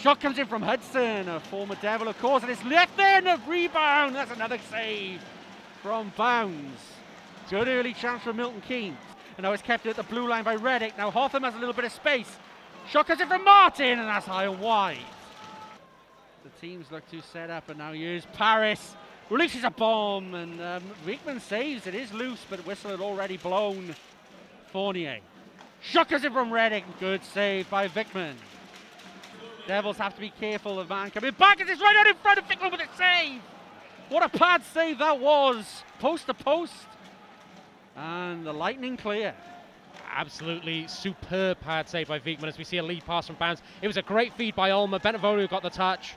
Shot comes in from Hudson, a former Devil, of course, and it's left there in the rebound. That's another save from Bounds. Good early chance for Milton Keynes. And now it's kept at the blue line by Reddick. Now Hotham has a little bit of space. Shot comes in from Martin, and that's high and wide. The teams look to set up, and now here's Paris. Releases a bomb, and Wickman saves. It is loose, but whistle had already blown. Fournier. Shot comes in from Reddick. Good save by Wickman. Devils have to be careful of man coming back, as it's right out in front of Wickman with a save. What a pad save that was. Post to post. And the Lightning clear. Absolutely superb pad save by Wickman as we see a lead pass from Bounds. It was a great feed by Ulmer. Benevolu got the touch.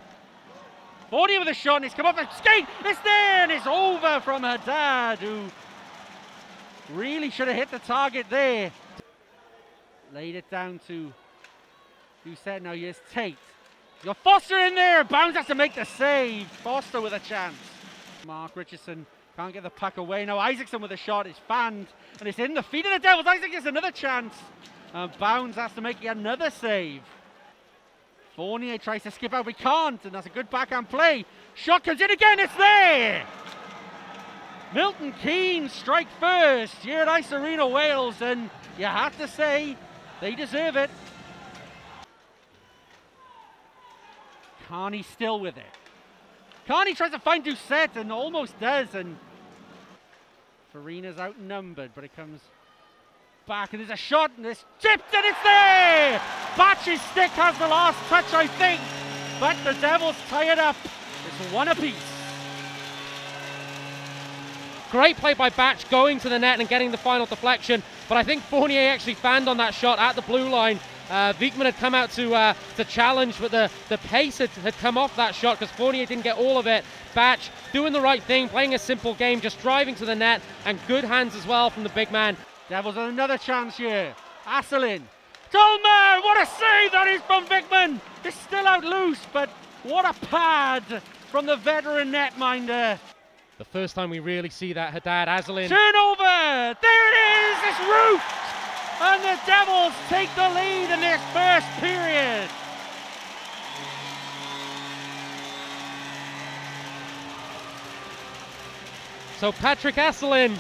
Fournier with a shot, and he's come up and skate. It's there, and it's over from Haddad, who really should have hit the target there. Laid it down to Doucette. Now here's Tate. You got Foster in there. Bounds has to make the save. Foster with a chance. Mark Richardson can't get the puck away. Now Isaacson with a shot. It's fanned, and it's in the feet of the Devils. Isaac gets another chance. Bounds has to make another save. Fournier tries to skip out, but can't, and that's a good backhand play. Shot comes in again, it's there! Milton Keynes strike first here at Ice Arena, Wales, and you have to say they deserve it. Carney still with it. Carney tries to find Doucette and almost does, and Farina's outnumbered, but it comes back, and there's a shot, and it's tipped, and it's there! Batch's stick has the last touch, I think, but the Devils tie it up. It's one apiece. Great play by Batch going to the net and getting the final deflection, but I think Fournier actually fanned on that shot at the blue line. Wickman had come out to challenge, but the pace had come off that shot because Fournier didn't get all of it. Batch doing the right thing, playing a simple game, just driving to the net, and good hands as well from the big man. Devils have another chance here. Asselin. Tolman! What a save that is from Wickman! It's still out loose, but what a pad from the veteran netminder. The first time we really see that, Haddad, Asselin. Turnover! There it is! It's roofed! And the Devils take the lead in this first period. So Patrick Asselin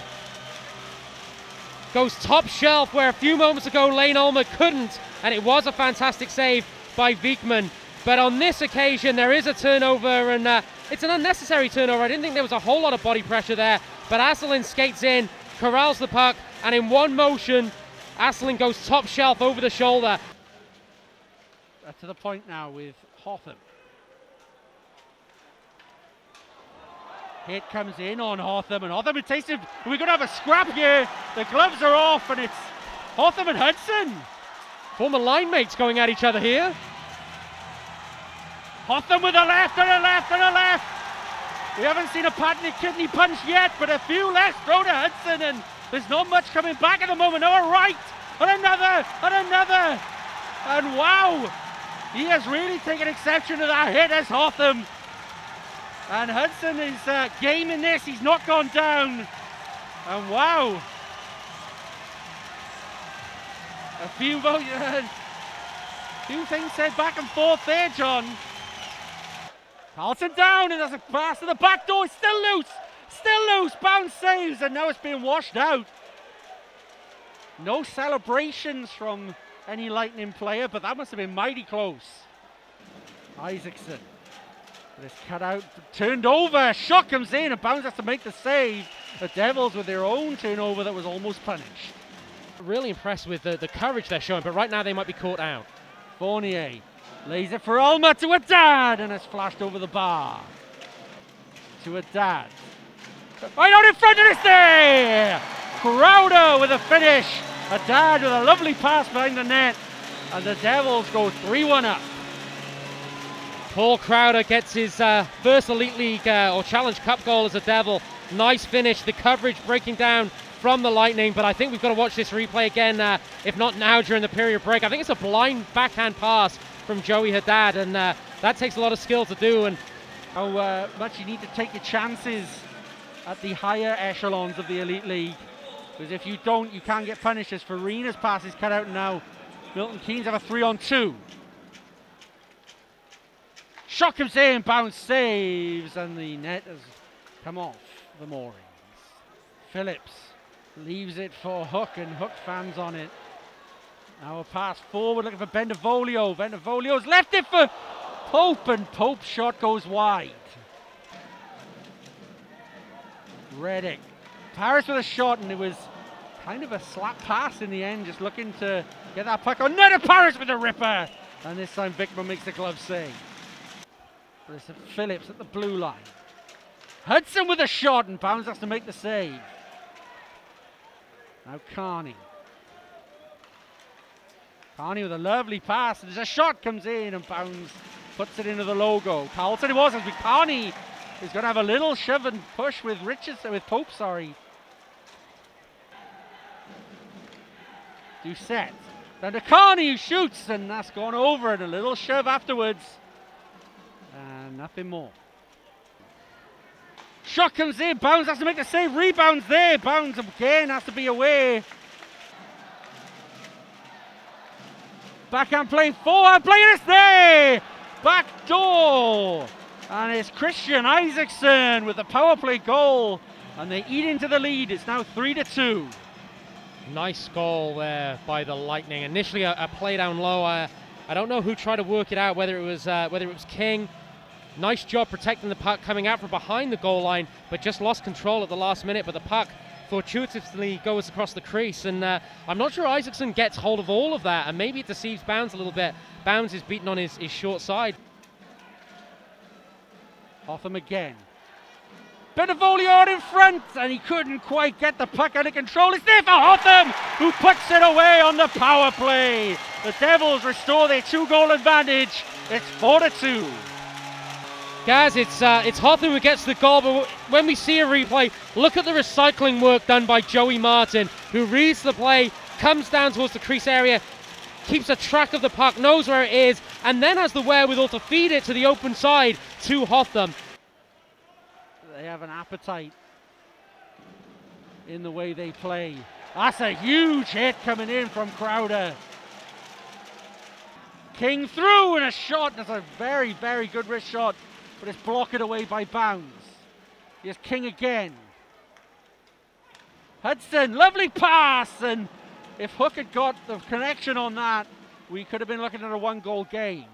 goes top shelf where a few moments ago Lane Ulmer couldn't, and it was a fantastic save by Wickman. But on this occasion there is a turnover, and it's an unnecessary turnover. I didn't think there was a whole lot of body pressure there, but Asselin skates in, corrals the puck, and in one motion Asselin goes top shelf over the shoulder. To the point now with Hotham. Hit comes in on Hotham, and Hotham had tasted. We're going to have a scrap here. The gloves are off, and it's Hotham and Hudson. Former line mates going at each other here. Hotham with a left and a left and a left. We haven't seen a patented kidney punch yet, but a few left throw to Hudson, and there's not much coming back at the moment. Now a right, and another, and another. And wow, he has really taken exception to that hit as Hotham. And Hudson is game in this. He's not gone down. And wow. A few things said back and forth there, John. Carlson down, and there's a pass to the back door. It's still loose. Still loose. Bounce saves, and now it's being washed out. No celebrations from any Lightning player, but that must have been mighty close. Isaacson. It's cut out, turned over, shot comes in, and Bounds has to make the save. The Devils with their own turnover that was almost punished. Really impressed with the courage they're showing, but right now they might be caught out. Fournier lays it for Ulmer to Haddad, and it's flashed over the bar. To Haddad. Right out in front, and it's there! Crowder with a finish. Haddad with a lovely pass behind the net, and the Devils go 3-1 up. Paul Crowder gets his first Elite League or Challenge Cup goal as a Devil. Nice finish, the coverage breaking down from the Lightning, but I think we've got to watch this replay again, if not now during the period break. I think it's a blind backhand pass from Joey Haddad, and that takes a lot of skill to do. And how much you need to take your chances at the higher echelons of the Elite League, because if you don't, you can get punished. As Farina's pass is cut out now. Milton Keynes have a 3-on-2. Shot comes in, bounce saves, and the net has come off the moorings. Phillips leaves it for Hook, and Hook fans on it. Now a pass forward, looking for Bendevolio. Bendevolio's left it for Pope, and Pope's shot goes wide. Reddick. Paris with a shot, and it was kind of a slap pass in the end, just looking to get that puck. Another Paris with a ripper, and this time Vickman makes the glove save. But it's Phillips at the blue line. Hudson with a shot, and Bounds has to make the save. Now Carney. Carney with a lovely pass, and there's a shot comes in, and Bounds puts it into the logo. Carlton it was, as Carney is going to have a little shove and push with Pope, sorry. Doucette. Down to Carney, who shoots, and that's gone over, and a little shove afterwards. And nothing more. Shot comes in, Bounds has to make the save, rebounds there, Bounds again has to be away. Backhand playing forward, playing this there! Back door! And it's Christian Isaacson with the power play goal, and they eat into the lead. It's now 3-2. Nice goal there by the Lightning. Initially a play down low. I don't know who tried to work it out, whether it was King. Nice job protecting the puck coming out from behind the goal line, but just lost control at the last minute. But the puck fortuitously goes across the crease, and I'm not sure Isaacson gets hold of all of that, and maybe it deceives Bounds a little bit. Bounds is beaten on his short side. Hotham again. Bendevolio out in front, and he couldn't quite get the puck under control. It's there for Hotham, who puts it away on the power play. The Devils restore their 2-goal advantage. It's 4-2. Guys, it's Hotham who gets the goal, but when we see a replay, look at the recycling work done by Joey Martin, who reads the play, comes down towards the crease area, keeps a track of the puck, knows where it is, and then has the wherewithal to feed it to the open side to Hotham. They have an appetite in the way they play. That's a huge hit coming in from Crowder. King through, and a shot. That's a very, very good wrist shot, but it's blocked away by Bounds. Here's King again. Hudson, lovely pass, and if Hook had got the connection on that, we could have been looking at a 1-goal game.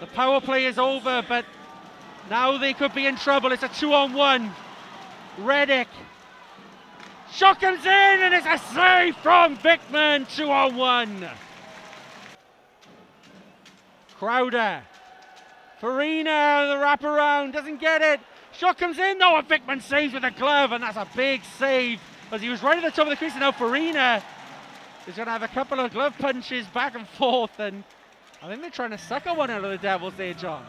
The power play is over, but now they could be in trouble. It's a 2-on-1. Reddick. Shot comes in, and it's a save from Vickman. 2-on-1. Crowder. Farina, the wraparound, doesn't get it. Shot comes in, though, and Vickman saves with a glove, and that's a big save, as he was right at the top of the crease, and now Farina is going to have a couple of glove punches back and forth, and I think they're trying to sucker one out of the Devils there, John.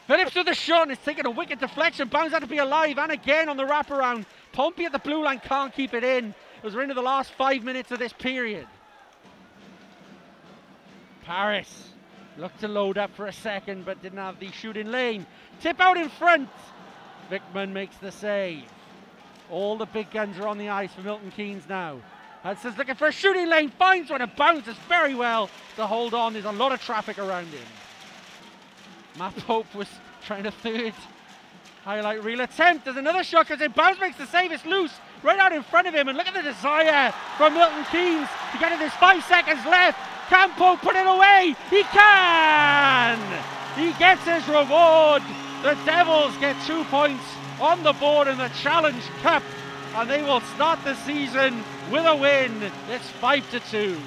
Phillips with the shot, and it's taking a wicked deflection. Bounds out to be alive, and again on the wraparound. Pompey at the blue line can't keep it in, as we're into the last 5 minutes of this period. Paris looked to load up for a second, but didn't have the shooting lane. Tip out in front. Vickman makes the save. All the big guns are on the ice for Milton Keynes now. Hudson's looking for a shooting lane, finds one, and bounces very well to hold on. There's a lot of traffic around him. Matt Pope was trying a third highlight reel attempt. There's another shot comes in. Bounds makes the save. It's loose right out in front of him. And look at the desire from Milton Keynes to get it. There's 5 seconds left. Can Pope put it away? He can! He gets his reward. The Devils get 2 points on the board in the Challenge Cup, and they will start the season with a win. It's 5-2.